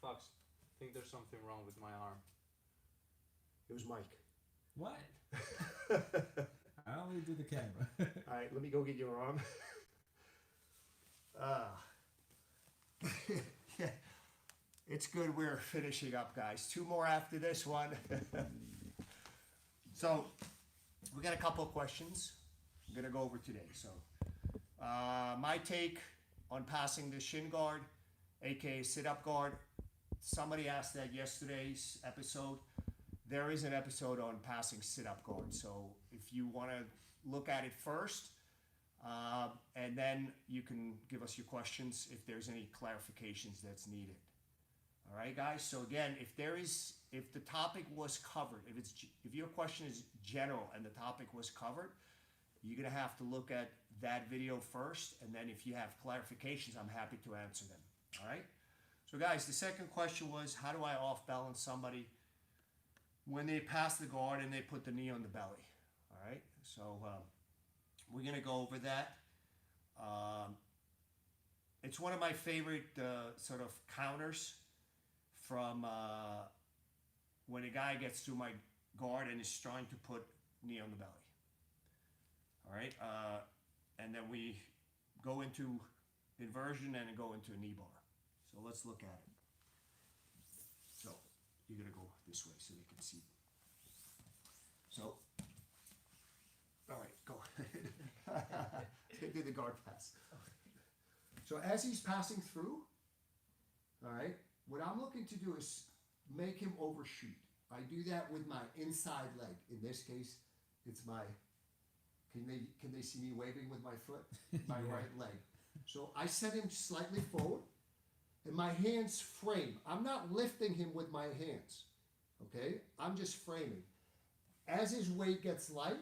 Fox, I think there's something wrong with my arm. It was Mike. What? I only do the camera. All right, let me go get your arm. Yeah, it's good we're finishing up, guys. 2 more after this one. So, we got a couple of questions I'm going to go over today. So, my take on passing the shin guard, aka sit-up guard. Somebody asked that yesterday's episode. There is an episode on passing sit-up guard. So if you want to look at it first, and then you can give us your questions if there's any clarifications that's needed. All right, guys. So again, if the topic was covered, if your question is general and the topic was covered, you're gonna have to look at that video first, and then if you have clarifications, I'm happy to answer them. All right. So guys, the second question was, how do I off balance somebody when they pass the guard and they put the knee on the belly? All right, so we're going to go over that. It's one of my favorite sort of counters from when a guy gets through my guard and is trying to put knee on the belly. All right, and then we go into inversion and go into a knee bar. So let's look at it. So you're going to go this way so they can see. So, all right, go ahead. Do the guard pass. So as he's passing through, all right, what I'm looking to do is make him overshoot. I do that with my inside leg. In this case, it's my, can they see me waving with my foot? My Yeah. right leg. So I set him slightly forward, and my hands frame. I'm not lifting him with my hands, okay? I'm just framing. As his weight gets light,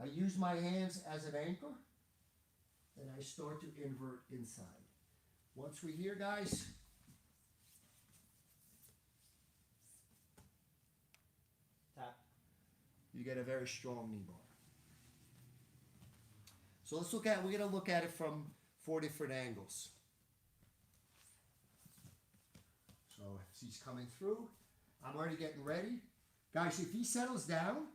I use my hands as an anchor, and I start to invert inside. Once we're here, guys, Tap. you get a very strong knee bar. So we're gonna look at it from 4 different angles. So as he's coming through, I'm already getting ready. Guys, if he settles down,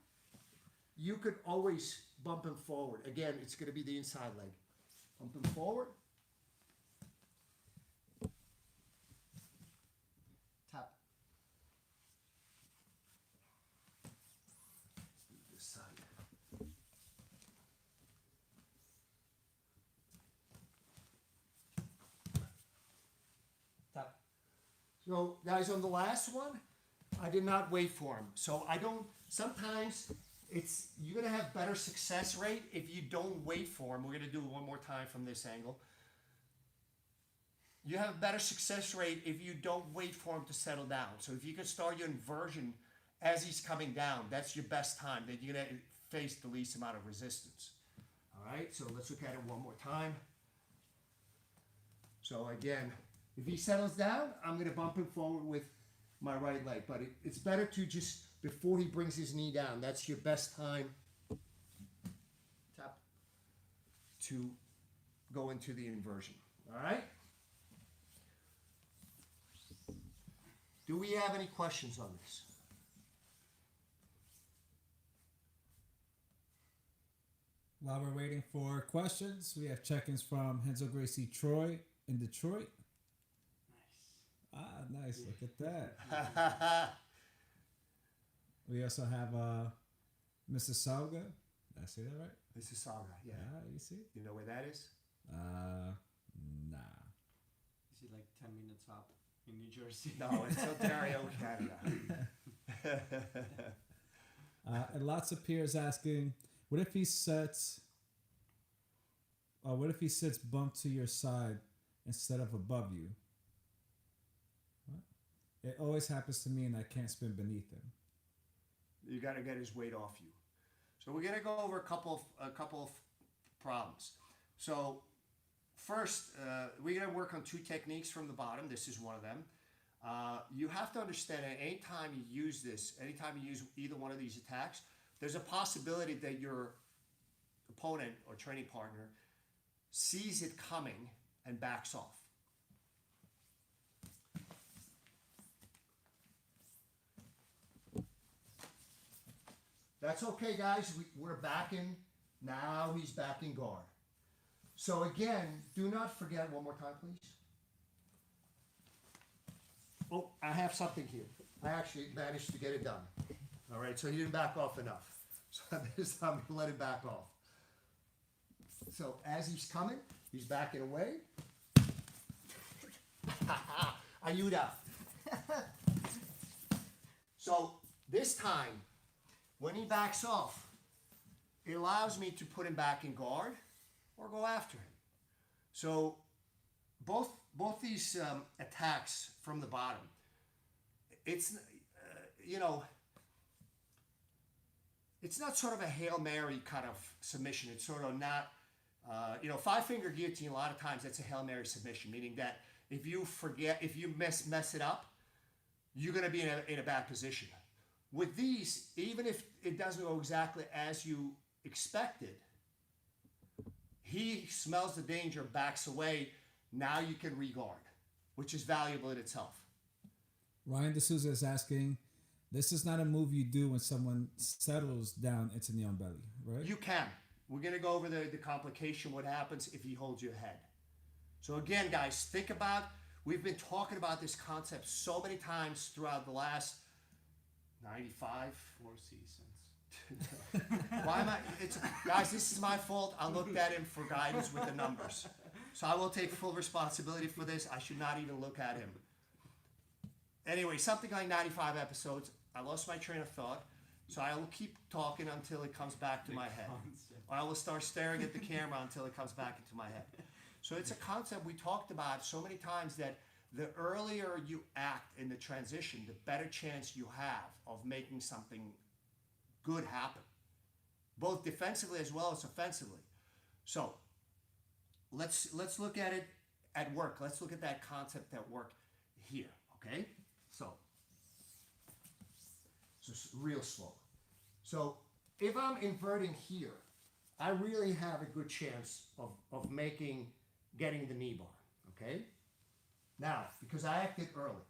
you could always bump him forward. Again, it's gonna be the inside leg. Bump him forward. Tap. This side. Tap. So, guys, on the last one, I did not wait for him. So I don't, sometimes you're going to have better success rate if you don't wait for him. We're going to do it one more time from this angle. You have better success rate if you don't wait for him to settle down. So if you can start your inversion as he's coming down, that's your best time. That you're going to face the least amount of resistance. All right, so let's look at it one more time. So again, if he settles down, I'm going to bump him forward with my right leg. But it's better to just, before he brings his knee down, that's your best time, tap, to go into the inversion. All right? Do we have any questions on this? While we're waiting for questions, we have check-ins from Renzo Gracie Troy in Detroit. Nice. Ah, nice. Look at that. We also have Mississauga. Did I say that right? Mississauga, yeah. You see? You know where that is? Nah. Is it like 10 minutes up in New Jersey? No, it's Ontario, Canada. And lots of peers asking, what if he sits bumped to your side instead of above you? What? It always happens to me and I can't spin beneath him. You got to get his weight off you. So we're going to go over a couple of problems. So first, we're going to work on 2 techniques from the bottom. This is one of them. You have to understand that anytime you use this, anytime you use either one of these attacks, there's a possibility that your opponent or training partner sees it coming and backs off. That's okay, guys. We're back in, now he's back in guard. So again, do not forget, one more time, please. Oh, I have something here. I actually managed to get it done. All right, so he didn't back off enough. So this time I'm gonna let him back off. So as he's coming, he's backing away. Ayuda. So this time, when he backs off, it allows me to put him back in guard or go after him. So both these attacks from the bottom, it's it's not sort of a Hail Mary kind of submission. It's sort of not, 5-finger guillotine, a lot of times that's a Hail Mary submission, meaning that if you mess it up, you're going to be in a bad position. With these, even if it doesn't go exactly as you expected, he smells the danger, backs away. Now you can regard, which is valuable in itself. Ryan D'Souza is asking, this is not a move you do when someone settles down into knee on belly, right? You can. We're going to go over the complication, what happens if he holds your head. So again, guys, think about, we've been talking about this concept so many times throughout the last 95. 4 seasons. Why am I? Guys, this is my fault. I looked at him for guidance with the numbers. So I will take full responsibility for this. I should not even look at him. Anyway, something like 95 episodes. I lost my train of thought. So I will keep talking until it comes back to my head. Or I will start staring at the camera until it comes back into my head. So it's a concept we talked about so many times that the earlier you act in the transition, the better chance you have of making something good happen, both defensively as well as offensively. So let's look at it at work. Let's look at that concept at work here, okay? So real slow. So if I'm inverting here, I really have a good chance of getting the knee bar, okay? Now, because I acted early.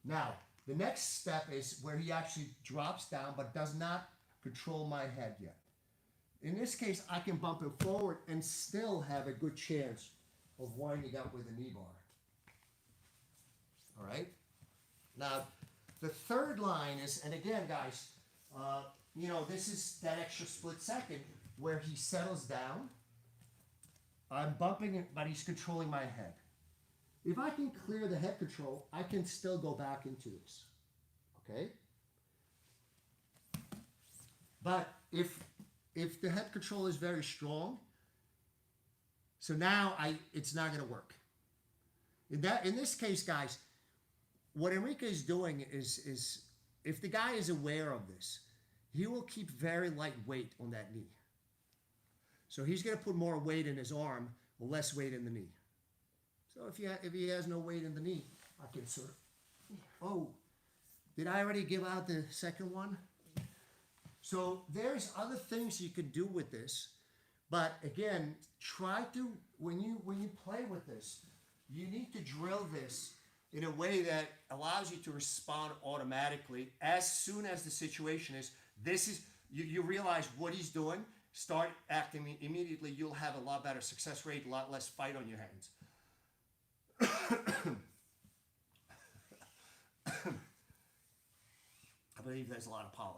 Now, the next step is where he actually drops down but does not control my head yet. In this case, I can bump him forward and still have a good chance of winding up with a knee bar. All right? Now, the third line is, and again, guys, this is that extra split second where he settles down. I'm bumping it, but he's controlling my head. If I can clear the head control, I can still go back into this, okay? But if the head control is very strong, so now it's not going to work. In this case, guys, what Enrique is doing is if the guy is aware of this, he will keep very light weight on that knee. So he's going to put more weight in his arm, less weight in the knee. So if he has no weight in the knee, I can sort of, oh, did I already give out the second one? So there's other things you could do with this, but again, try to, when you play with this, you need to drill this in a way that allows you to respond automatically as soon as the situation is, you realize what he's doing, start acting immediately, you'll have a lot better success rate, a lot less fight on your hands. I believe there's a lot of pollen.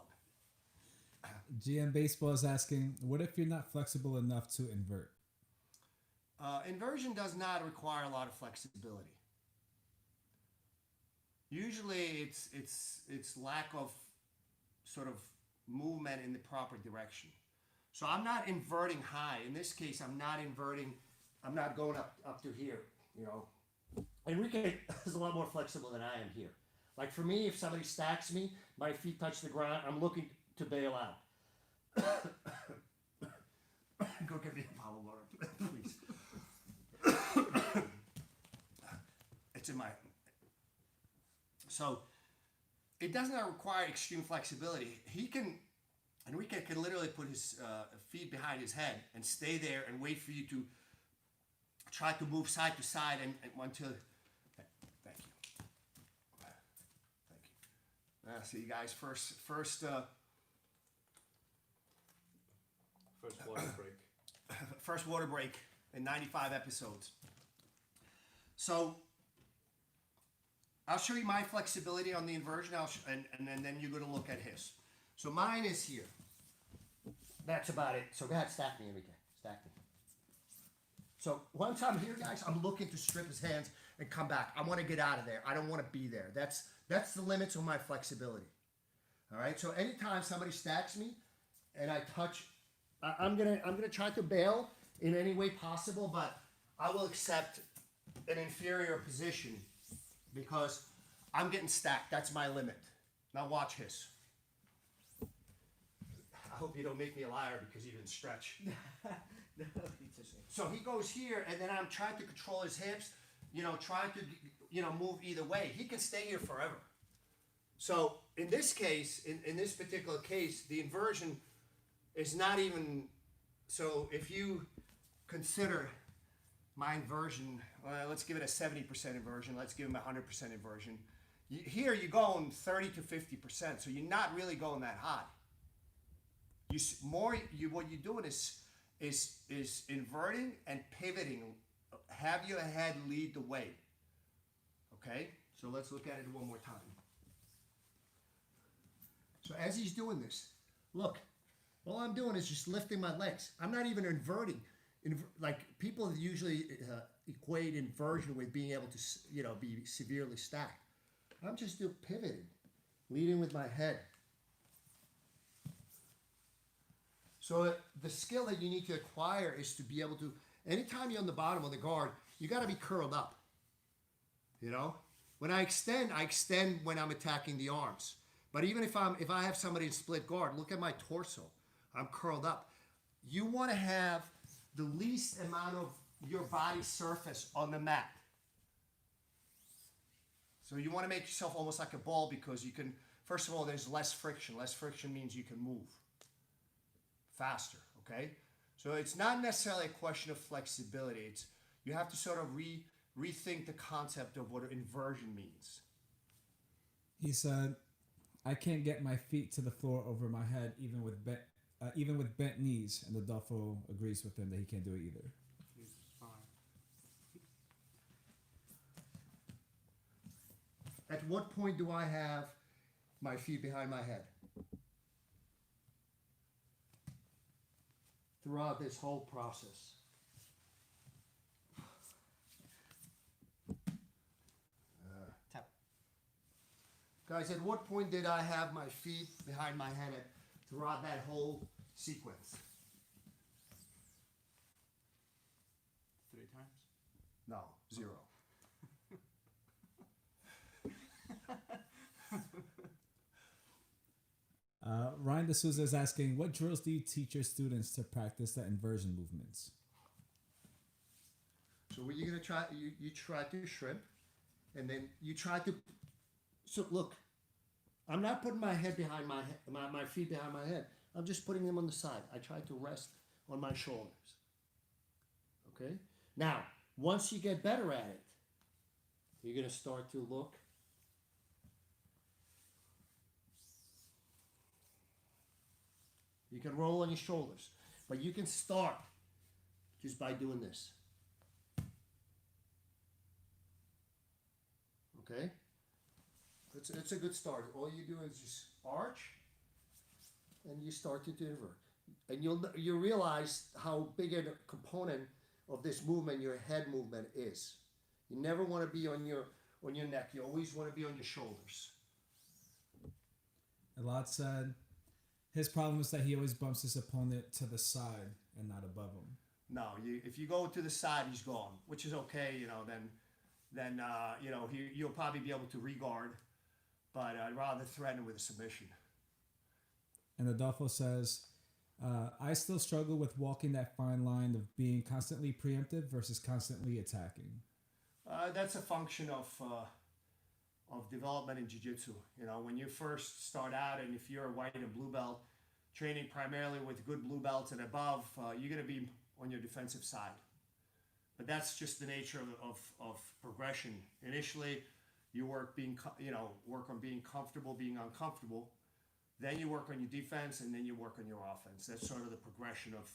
GM Baseball is asking, what if you're not flexible enough to invert? Inversion does not require a lot of flexibility. Usually it's lack of sort of movement in the proper direction. So I'm not inverting high. In this case, I'm not inverting, I'm not going up to here, Enrique is a lot more flexible than I am here. Like for me, if somebody stacks me, my feet touch the ground, I'm looking to bail out. Go get me a bottle of water, please. It's in my... So, it does not require extreme flexibility. Enrique can literally put his feet behind his head and stay there and wait for you to try to move side to side and until... Thank you. Thank you. See, guys, first First water break. First water break in 95 episodes. So I'll show you my flexibility on the inversion, and then you're going to look at his. So mine is here. That's about it. So go ahead, stack me, Enrique. Stack me. So once I'm here, guys, I'm looking to strip his hands and come back. I want to get out of there. I don't want to be there. That's the limits of my flexibility. All right. So anytime somebody stacks me and I touch, I'm gonna try to bail in any way possible, but I will accept an inferior position because I'm getting stacked. That's my limit. Now watch his. I hope you don't make me a liar because you didn't stretch. So he goes here, and then I'm trying to control his hips, trying to, move either way. He can stay here forever. So in this case, in this particular case, the inversion is not even, so if you consider my inversion, let's give it a 70% inversion, let's give him a 100% inversion. Here you're going 30 to 50%, so you're not really going that high. What you're doing is inverting and pivoting. Have your head lead the way. Okay? So let's look at it one more time. So as he's doing this, look, all I'm doing is just lifting my legs. I'm not even inverting. Like people usually equate inversion with being able to, be severely stacked. I'm just pivoting, leading with my head. So the skill that you need to acquire is to be able to, anytime you're on the bottom of the guard, you got to be curled up. When I extend when I'm attacking the arms. But even if I have somebody in split guard, look at my torso. I'm curled up. You want to have the least amount of your body surface on the mat. So you want to make yourself almost like a ball because you can, first of all, there's less friction. Less friction means you can move faster, okay? So it's not necessarily a question of flexibility. You have to sort of rethink the concept of what inversion means. He said, I can't get my feet to the floor over my head even with bent knees, and Adolfo agrees with him that he can't do it either. He's fine. At what point do I have my feet behind my head? Throughout this whole process. Tap. Guys, at what point did I have my feet behind my head throughout that whole sequence? 3 times? No, 0. Ryan D'Souza is asking, what drills do you teach your students to practice the inversion movements? So what you're going to try, you try to shrimp, and then you try to, so look, I'm not putting my head behind my feet behind my head. I'm just putting them on the side. I try to rest on my shoulders. Okay? Now, once you get better at it, you're going to start to look. You can roll on your shoulders, but you can start just by doing this. Okay? It's a good start. All you do is just arch, and you start to invert. And you'll realize how big a component of this movement your head movement is. You never want to be on your neck. You always want to be on your shoulders. Elad said his problem is that he always bumps his opponent to the side and not above him. No, if you go to the side, he's gone, which is okay. Then you'll probably be able to regard, but I'd rather threaten with a submission. And Adolfo says, I still struggle with walking that fine line of being constantly preemptive versus constantly attacking. That's a function of development in jiu-jitsu. When you first start out, and if you're a white and blue belt, training primarily with good blue belts and above, you're going to be on your defensive side. But that's just the nature of progression. Initially, you work on being comfortable, being uncomfortable, Then you work on your defense, and then you work on your offense. That's sort of the progression of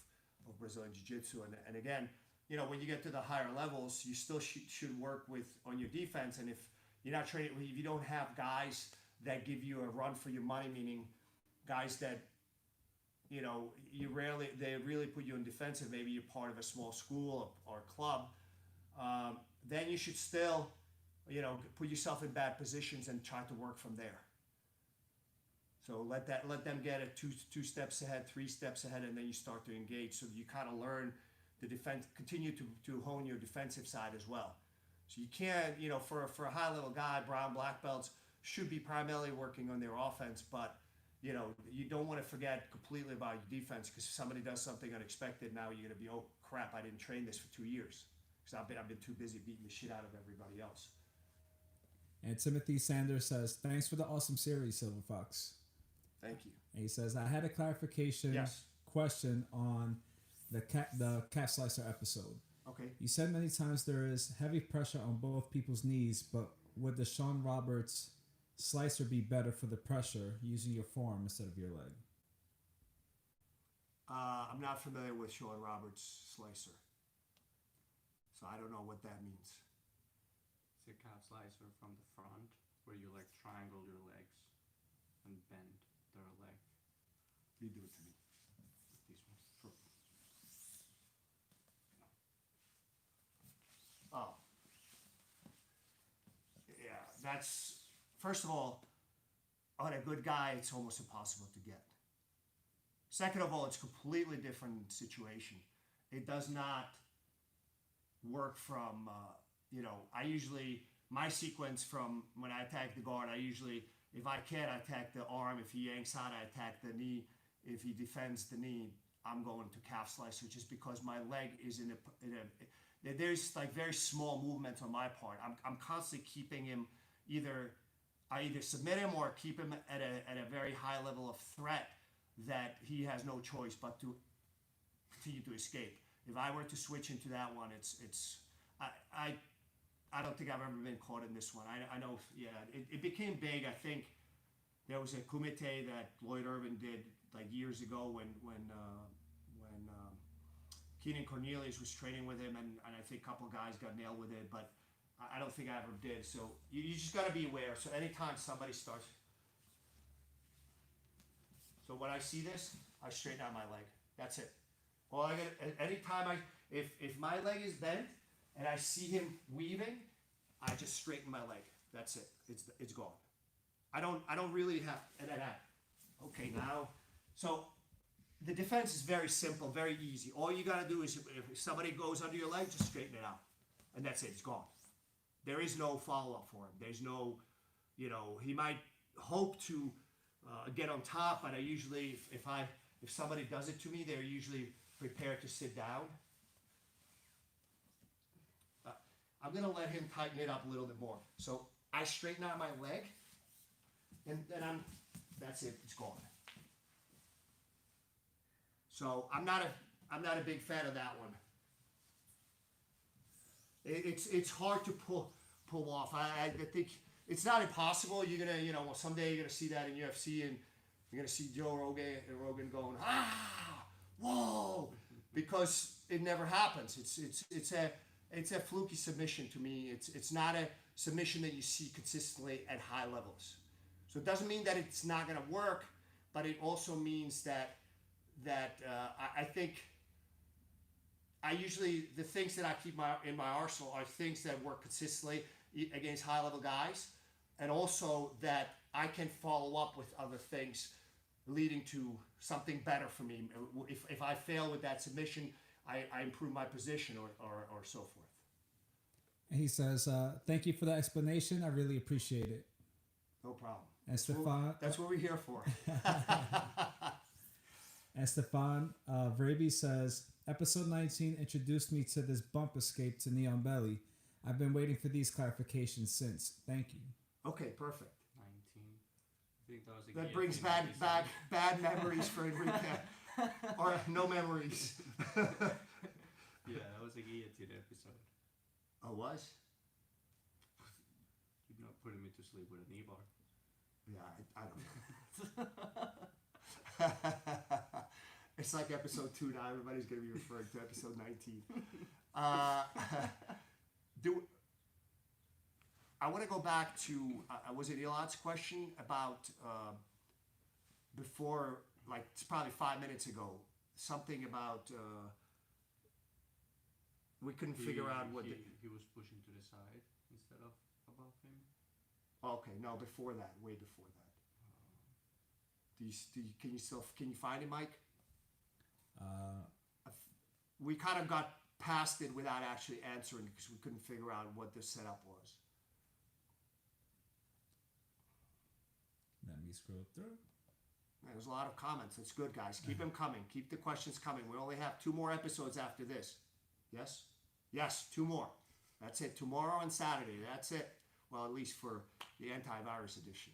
Brazilian Jiu-Jitsu. And again, you know, when you get to the higher levels, you still should work on your defense. And if you're not training, if you don't have guys that give you a run for your money, meaning guys that, you know, they really put you in defensive, maybe you're part of a small school or club, then you should still, you know, put yourself in bad positions and try to work from there. So let them get it two steps ahead, 3 steps ahead, and then you start to engage. So you kind of learn the defense, continue to hone your defensive side as well. So you can't, you know, for a high level guy, brown, black belts should be primarily working on their offense, but you know, you don't want to forget completely about your defense, because if somebody does something unexpected, now you're going to be, oh crap, I didn't train this for 2 years because I've been too busy beating the shit out of everybody else. And Timothy Sanders says, thanks for the awesome series, Silver Fox. Thank you. And he says, I had a clarification question on the calf slicer episode. Okay. You said many times there is heavy pressure on both people's knees, but would the Sean Roberts slicer be better for the pressure using your forearm instead of your leg? I'm not familiar with Sean Roberts' slicer, so I don't know what that means. It's a calf slicer from the front, where you like triangle your legs and bend their leg. You do it to me. These ones. Sure. Oh. Yeah, that's, first of all, on a good guy, it's almost impossible to get. Second of all, it's a completely different situation. It does not work from, you know, my sequence from when I attack the guard, I usually, if I can, I attack the arm. If he yanks out, I attack the knee. If he defends the knee, I'm going to calf slicer, just because my leg is there's like very small movements on my part. I'm constantly keeping him I either submit him or keep him at a very high level of threat that he has no choice but to continue to escape. If I were to switch into that one, I don't think I've ever been caught in this one. I know, yeah, it became big. I think there was a kumite that Lloyd Irvin did like years ago when Keenan Cornelius was training with him, and I think a couple of guys got nailed with it, but I don't think I ever did. So you just got to be aware. So anytime somebody starts, so when I see this, I straighten out my leg. That's it. Well, anytime if my leg is bent and I see him weaving, I just straighten my leg. That's it. It's gone. I don't really have okay now. So the defense is very simple, very easy. All you gotta do is if somebody goes under your leg, just straighten it out, and that's it. It's gone. There is no follow up for him. There's no, you know, he might hope to get on top, but I usually if somebody does it to me, they're usually prepared to sit down. I'm gonna let him tighten it up a little bit more. So I straighten out my leg, and then that's it. It's gone. So I'm not a big fan of that one. It's hard to pull off. I think it's not impossible. You're gonna, you know, someday you're gonna see that in UFC, and you're gonna see Joe Rogan going, whoa, because it never happens. It's a fluky submission to me. It's not a submission that you see consistently at high levels. So it doesn't mean that it's not gonna work, but it also means that I think I usually, the things that I keep in my arsenal are things that work consistently against high level guys, and also that I can follow up with other things leading to something better for me. If I fail with that submission, I improve my position or so forth. And he says, thank you for the explanation. I really appreciate it. No problem. And Stefan, that's what we're here for. And Stefan Vraby says, episode 19 introduced me to this bump escape to knee on belly. I've been waiting for these clarifications since. Thank you. Okay, perfect. 19. I think that was a That brings bad memories for Enrique. Or no memories. Yeah, that was a guillotine episode. Oh, was? You're not putting me to sleep with a knee bar. Yeah, I don't know. It's like episode 2 now. Everybody's going to be referring to episode 19. I want to go back to, was it Ilat's question about before, like it's probably 5 minutes ago, something about we couldn't figure out what he was pushing to the side instead of above him. Okay, no, before that, way before that. Can you find it, Mike? We kind of got past it without actually answering because we couldn't figure out what the setup was. Let me scroll through. There's a lot of comments. That's good, guys. Keep them coming. Keep the questions coming. We only have 2 more episodes after this. Yes? Yes, 2 more. That's it. Tomorrow and Saturday. That's it. Well, at least for the antivirus edition.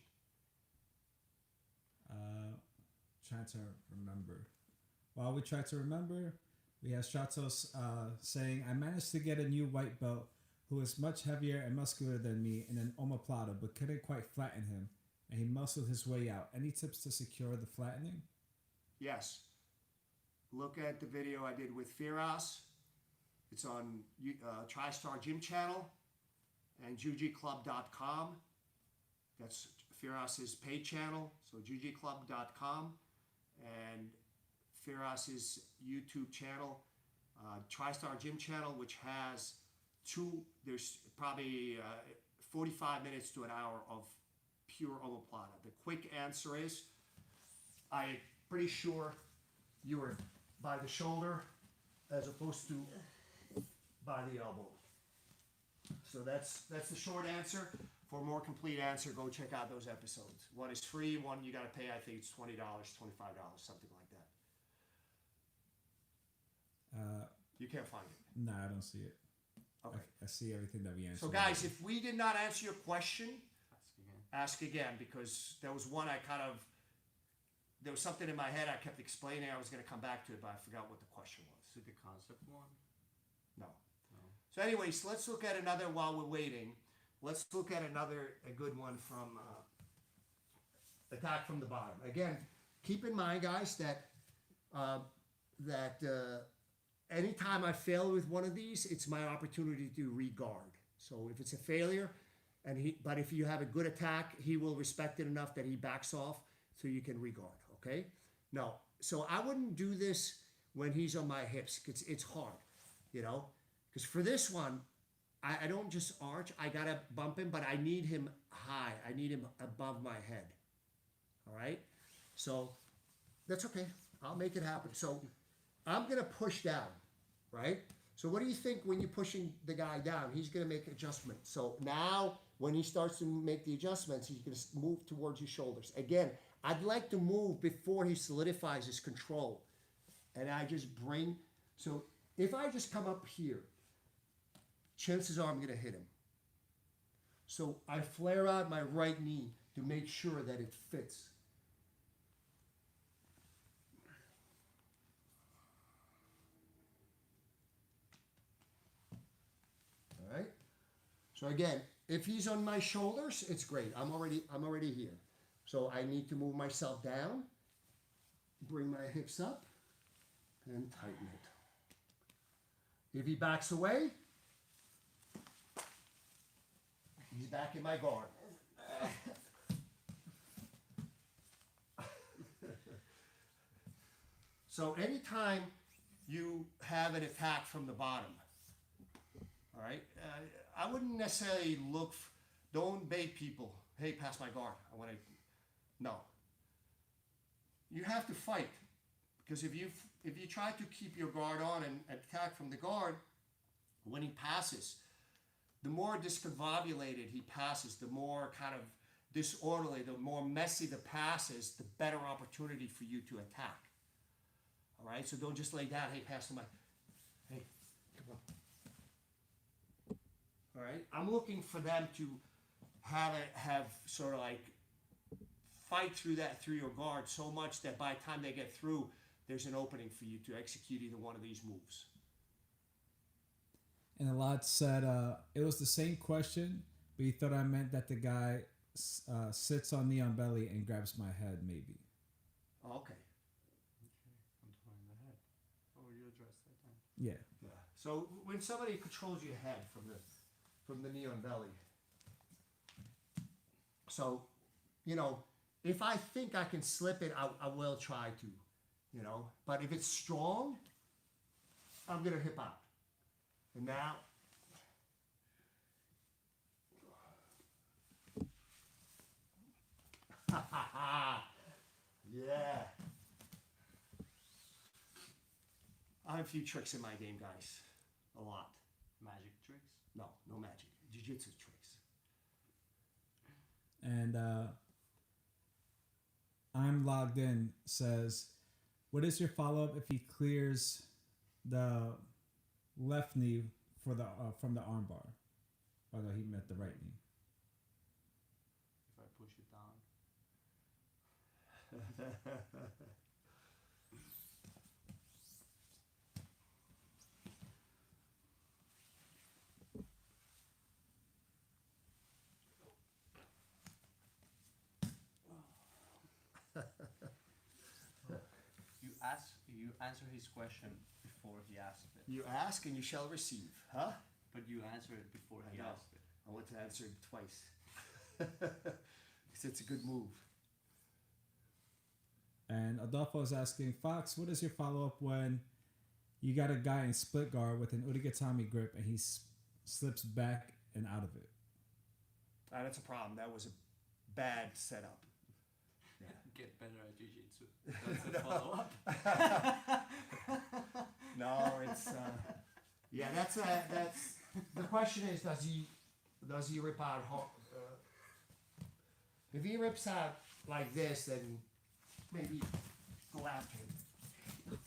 Trying to remember. While we try to remember, we have Stratos saying, I managed to get a new white belt who is much heavier and muscular than me in an omoplata, but couldn't quite flatten him, and he muscled his way out. Any tips to secure the flattening? Yes. Look at the video I did with Firas. It's on TriStar Gym Channel and jujiclub.com. That's Firas's paid channel, so jujiclub.com, and Firas's YouTube channel, TriStar Gym Channel, which has there's probably 45 minutes to an hour of pure omoplata. The quick answer is, I'm pretty sure you were by the shoulder as opposed to by the elbow. So that's the short answer. For a more complete answer, go check out those episodes. One is free, one you got to pay, I think it's $20, $25, something like that. You can't find it? No, I don't see it. Okay. I see everything that we answered. So guys, if we did not answer your question, ask again, because there was one there was something in my head I kept explaining. I was going to come back to it, but I forgot what the question was. Is it the concept one? No. No. So anyways, let's look at another while we're waiting. Let's look at a good one from Attack from the Bottom. Again, keep in mind, guys, that anytime I fail with one of these, it's my opportunity to regard. So if it's a failure, but if you have a good attack, he will respect it enough that he backs off so you can regard, okay? No, so I wouldn't do this when he's on my hips, because it's hard, because for this one, I don't just arch, I gotta bump him, but I need him high. I need him above my head, all right? So that's okay, I'll make it happen. So I'm gonna push down, right? So what do you think when you're pushing the guy down? He's gonna make adjustments. So now when he starts to make the adjustments, he's gonna move towards your shoulders. Again, I'd like to move before he solidifies his control. And I just so if I just come up here, chances are I'm gonna hit him. So I flare out my right knee to make sure that it fits. All right. So again, if he's on my shoulders, it's great. I'm already here. So I need to move myself down, bring my hips up, and tighten it. If he backs away, he's back in my guard. So anytime you have an attack from the bottom, all right, I wouldn't necessarily don't bait people, hey, pass my guard. No. You have to fight, because if you try to keep your guard on and attack from the guard, when he passes, the more discombobulated he passes, the more kind of disorderly, the more messy the pass is, the better opportunity for you to attack. All right, so don't just lay down, hey, pass the mic. Hey, come on. All right, I'm looking for them to have sort of like fight through your guard so much that by the time they get through, there's an opening for you to execute either one of these moves. And a lot said it was the same question, but he thought I meant that the guy sits on knee on belly and grabs my head, maybe. Oh, okay. Controlling the head. Oh, you addressed that then. Yeah. Yeah. So when somebody controls your head from the knee on belly, so if I think I can slip it, I will try to, But if it's strong, I'm gonna hip out. And now. Yeah. I have a few tricks in my game, guys. A lot. Magic tricks? No magic. Jiu-jitsu tricks. And I'm logged in says, what is your follow-up if he clears the left knee for the from the arm bar? Although he meant the right knee. If I push it down. You answer his question before he asked it. You ask and you shall receive, huh? But you answered it before he I know. asked it. I want to answer it twice. Because it's a good move. And Adolfo is asking, Fox, what is your follow-up when you got a guy in split guard with an Urigatami grip and he slips back and out of it? That's a problem. That was a bad setup. Yeah. Get better at jiu-jitsu. That's the follow-up. No, it's yeah. That's the question is, does he rip out? If he rips out like this, then maybe go after him.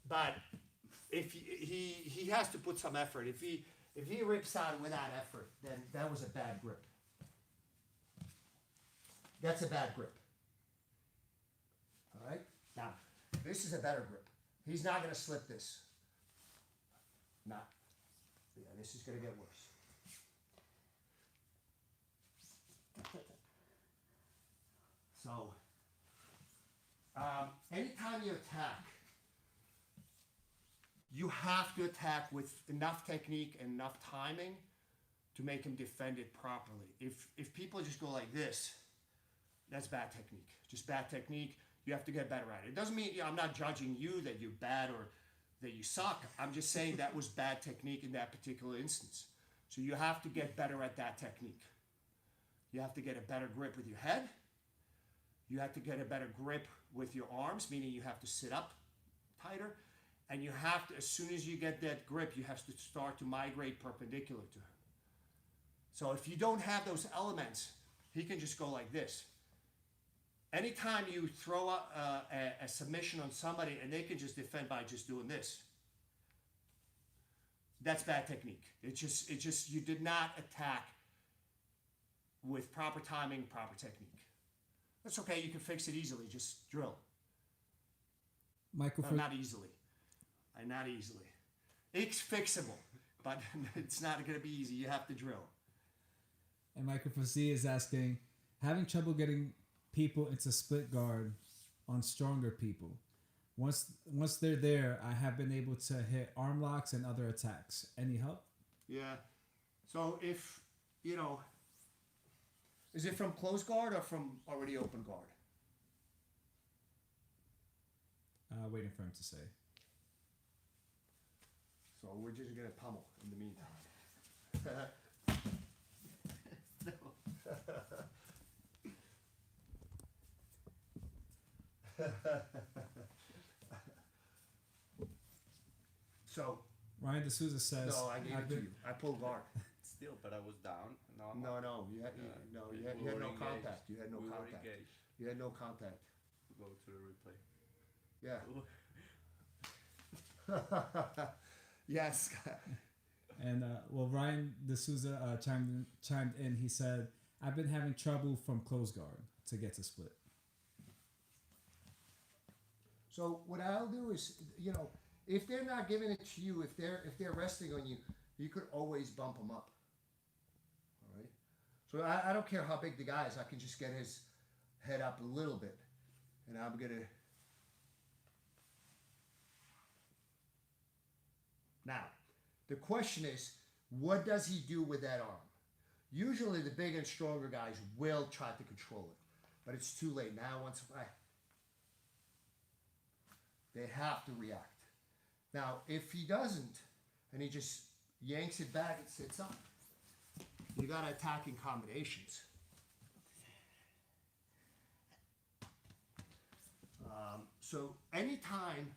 But if he has to put some effort. If he rips out without effort, then that was a bad grip. That's a bad grip. All right? Now, this is a better grip. He's not going to slip this. Not. Yeah, this is going to get worse. So, anytime you attack, you have to attack with enough technique and enough timing to make him defend it properly. If people just go like this, that's bad technique. Just bad technique. You have to get better at it. It doesn't mean I'm not judging you that you're bad or that you suck. I'm just saying that was bad technique in that particular instance. So you have to get better at that technique. You have to get a better grip with your head. You have to get a better grip with your arms, meaning you have to sit up tighter. And you have to, as soon as you get that grip, you have to start to migrate perpendicular to him. So if you don't have those elements, he can just go like this. Anytime you throw a submission on somebody and they can just defend by just doing this, that's bad technique. It's just you did not attack with proper timing, proper technique. That's okay. You can fix it easily. Just drill. Michael, No, not easily. Not easily. It's fixable, but it's not going to be easy. You have to drill. And Michael Fazee is asking, having trouble getting people into split guard on stronger people. Once they're there, I have been able to hit arm locks and other attacks. Any help? Yeah. So if, is it from closed guard or from already open guard? Waiting for him to say. So we're just going to pummel in the meantime. So Ryan D'Souza says, no, I gave it to you. I pulled guard. Still, but I was down. No, No, you had no contact. You had no contact. You had no contact. Go to the replay. Yeah. Yes. And Ryan D'Souza chimed in. He said, I've been having trouble from close guard to get to split. So what I'll do is, if they're not giving it to you, if they're resting on you, you could always bump them up. All right. So I don't care how big the guy is. I can just get his head up a little bit. And I'm going to... Now, the question is, what does he do with that arm? Usually the big and stronger guys will try to control it. But it's too late. Now they have to react. Now, if he doesn't, and he just yanks it back and sits up, you got to attack in combinations. So anytime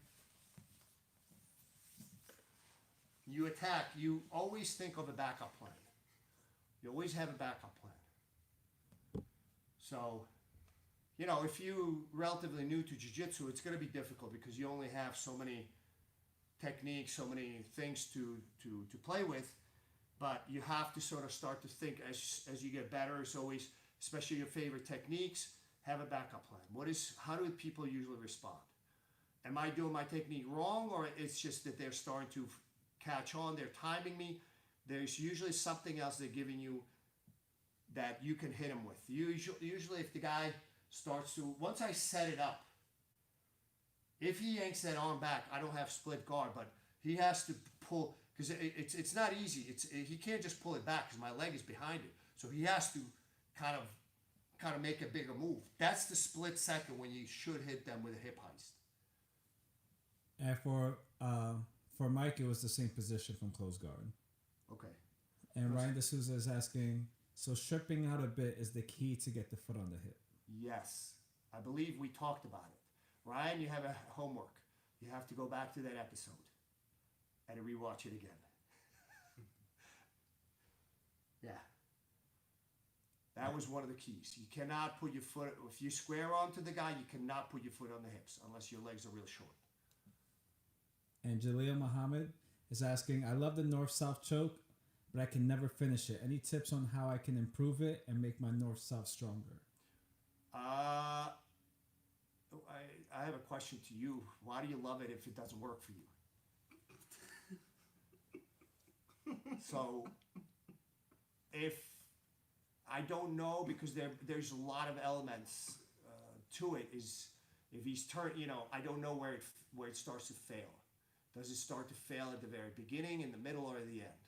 you attack, you always think of a backup plan. You always have a backup plan. So, you know, if you're relatively new to jiu-jitsu, it's going to be difficult because you only have so many techniques, so many things to play with. But you have to sort of start to think as you get better. It's always, especially your favorite techniques, have a backup plan. How do people usually respond? Am I doing my technique wrong, or it's just that they're starting to catch on, they're timing me? There's usually something else they're giving you that you can hit them with. Usually if the guy starts to, once I set it up, if he yanks that arm back, I don't have split guard, but he has to pull, because it's not easy. He can't just pull it back because my leg is behind it. So he has to kind of make a bigger move. That's the split second when you should hit them with a hip heist. And for Mike, it was the same position from close guard. Okay. And Ryan D'Souza is asking, so stripping out a bit is the key to get the foot on the hip? Yes. I believe we talked about it. Ryan, you have a homework. You have to go back to that episode and rewatch it again. Yeah. That was one of the keys. You cannot put your foot, if you square onto the guy, you cannot put your foot on the hips unless your legs are real short. And Jaleel Muhammad is asking, I love the north-south choke, but I can never finish it. Any tips on how I can improve it and make my north-south stronger? I have a question to you. Why do you love it if it doesn't work for you? So, if I don't know, because there's a lot of elements to it. Is if he's I don't know where it starts to fail. Does it start to fail at the very beginning, in the middle, or the end?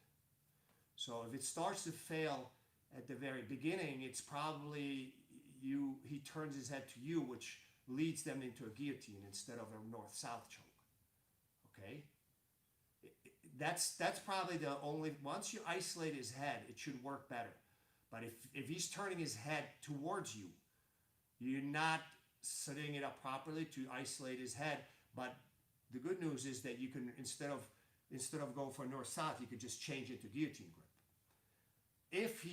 So if it starts to fail at the very beginning, it's probably he turns his head to you, which leads them into a guillotine instead of a north-south choke. Okay? That's probably the only, once you isolate his head, it should work better. But if he's turning his head towards you, you're not setting it up properly to isolate his head. But the good news is that you can, instead of going for north-south, you could just change it to guillotine grip. If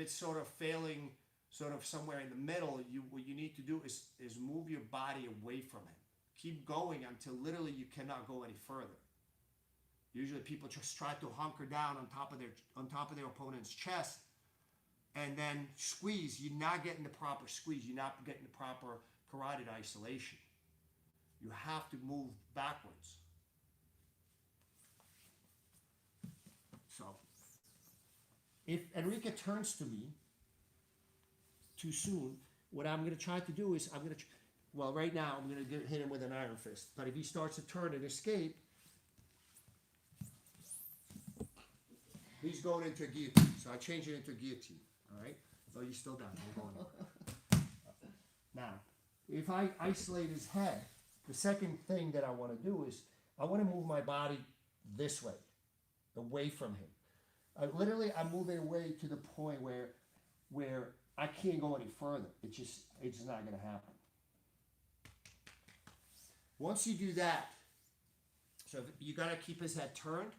it's sort of failing, sort of somewhere in the middle, what you need to do is move your body away from him. Keep going until literally you cannot go any further. Usually people just try to hunker down on top of their opponent's chest and then squeeze. You're not getting the proper squeeze. You're not getting the proper carotid isolation. You have to move backwards. So, if Enrique turns to me too soon, what I'm going to try to do is right now I'm going to hit him with an iron fist. But if he starts to turn and escape, he's going into a guillotine. So I change it into a guillotine. All right? So he's still down. We're going on. Now, if I isolate his head, the second thing that I want to do is I want to move my body this way, away from him. I'm moving away to the point where I can't go any further. It's just not going to happen. Once you do that, so you got to keep his head turned.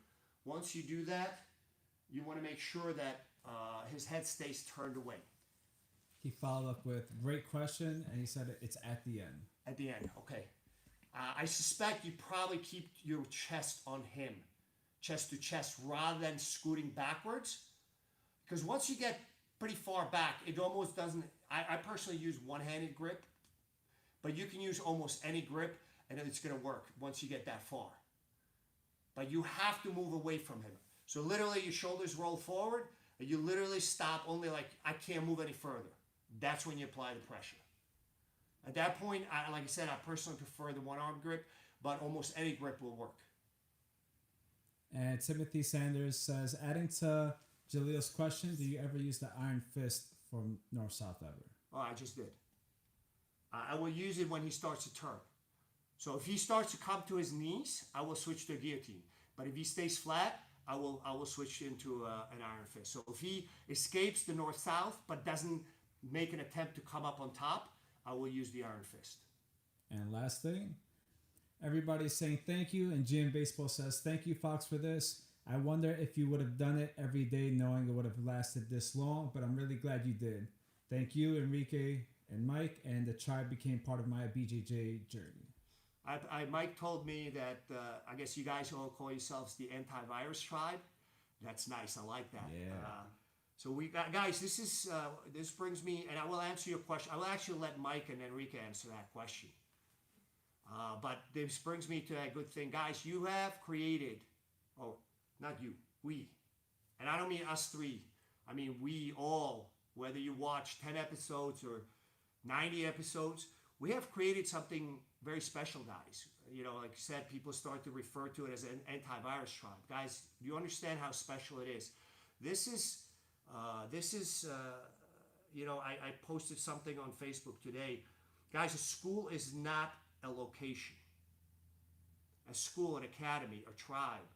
Once you do that, you want to make sure that his head stays turned away. He followed up with, great question, and he said it's at the end. At the end, okay. I suspect you probably keep your chest on him, chest to chest, rather than scooting backwards. Because once you get pretty far back, it almost doesn't, I personally use one-handed grip, but you can use almost any grip and it's going to work once you get that far. But you have to move away from him. So literally your shoulders roll forward and you literally stop only like, I can't move any further. That's when you apply the pressure. At that point, like I said, I personally prefer the one-arm grip, but almost any grip will work. And Timothy Sanders says, adding to Jaleel's question, do you ever use the iron fist from north-south ever? Oh, I just did. I will use it when he starts to turn. So if he starts to come to his knees, I will switch to a guillotine. But if he stays flat, I will switch into an iron fist. So if he escapes the north-south but doesn't make an attempt to come up on top, I will use the iron fist. And last thing, everybody's saying thank you, and GM Baseball says, thank you, Fox, for this. I wonder if you would have done it every day knowing it would have lasted this long, but I'm really glad you did. Thank you, Enrique and Mike, and the tribe became part of my BJJ journey. Mike told me that I guess you guys all call yourselves the antivirus tribe. That's nice. I like that. Yeah. So we got, guys, this brings me, and I will answer your question. I will actually let Mike and Enrique answer that question. But this brings me to a good thing. Guys, you have created, oh, not you, we. And I don't mean us three. I mean we all, whether you watch 10 episodes or 90 episodes, we have created something very special, guys. You know, like I said, people start to refer to it as an antivirus tribe. Guys, do you understand how special it is? This is, you know, I posted something on Facebook today. Guys, a school is not a location. A school, an academy, a tribe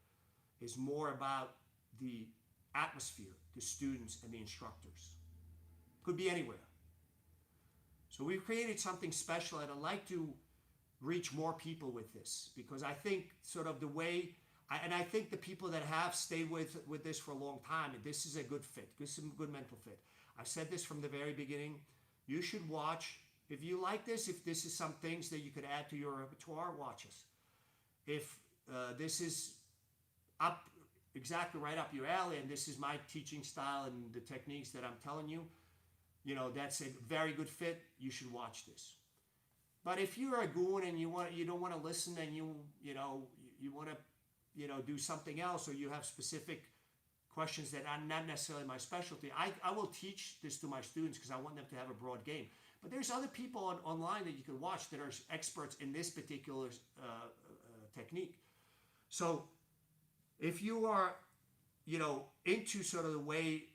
is more about the atmosphere, the students, and the instructors. Could be anywhere. So we've created something special, and I'd like to reach more people with this, because I think sort of the way, and I think the people that have stayed with this for a long time, this is a good fit. This is a good mental fit. I've said this from the very beginning. You should watch. If you like this, if this is some things that you could add to your repertoire, watch us. If this is exactly right up your alley, and this is my teaching style and the techniques that I'm telling you, you know, that's a very good fit. You should watch this. But if you're a goon and you don't want to listen, and you want to do something else, or you have specific questions that are not necessarily my specialty, I will teach this to my students because I want them to have a broad game. But there's other people online that you can watch that are experts in this particular technique. So if you are, into sort of the way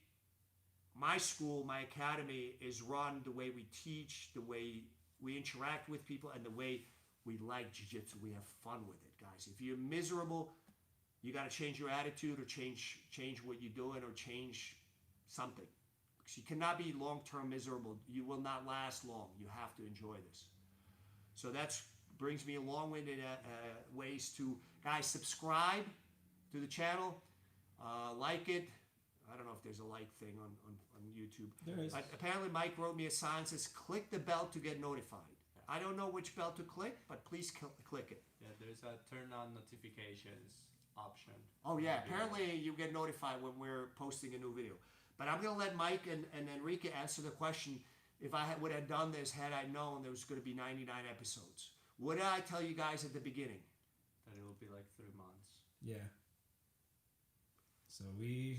my school, my academy is run, the way we teach, the way we interact with people, and the way we like jiu-jitsu, we have fun with it, guys. If you're miserable, you got to change your attitude, or change what you're doing, or change something. Because you cannot be long-term miserable. You will not last long. You have to enjoy this. So that brings me a long-winded ways to, guys, subscribe to the channel, like it. I don't know if there's a like thing on YouTube. There is. Apparently Mike wrote me a sign that says, click the bell to get notified. I don't know which bell to click, but please click it. Yeah, there's a turn on notifications option. Oh yeah, apparently you get notified when we're posting a new video. But I'm going to let Mike and Enrique answer the question. If I would have done this had I known there was going to be 99 episodes. What did I tell you guys at the beginning? That it will be like 3 months. Yeah.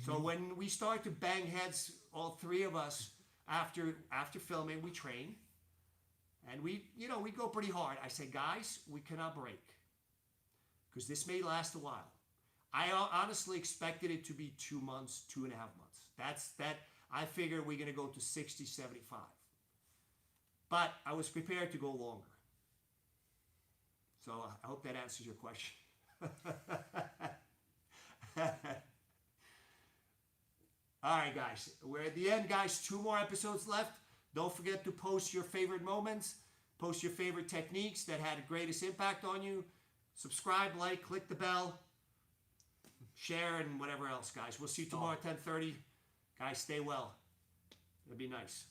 So when we start to bang heads, all three of us, after filming, we train. And we go pretty hard. I say, guys, we cannot break. Because this may last a while. I honestly expected it to be 2 months, 2.5 months. I figured we're going to go to 60, 75. But I was prepared to go longer. So I hope that answers your question. All right, guys. We're at the end, guys. 2 more episodes left. Don't forget to post your favorite moments. Post your favorite techniques that had the greatest impact on you. Subscribe, like, click the bell. Share, and whatever else, guys. We'll see you tomorrow at 10:30. Guys, stay well. It'll be nice.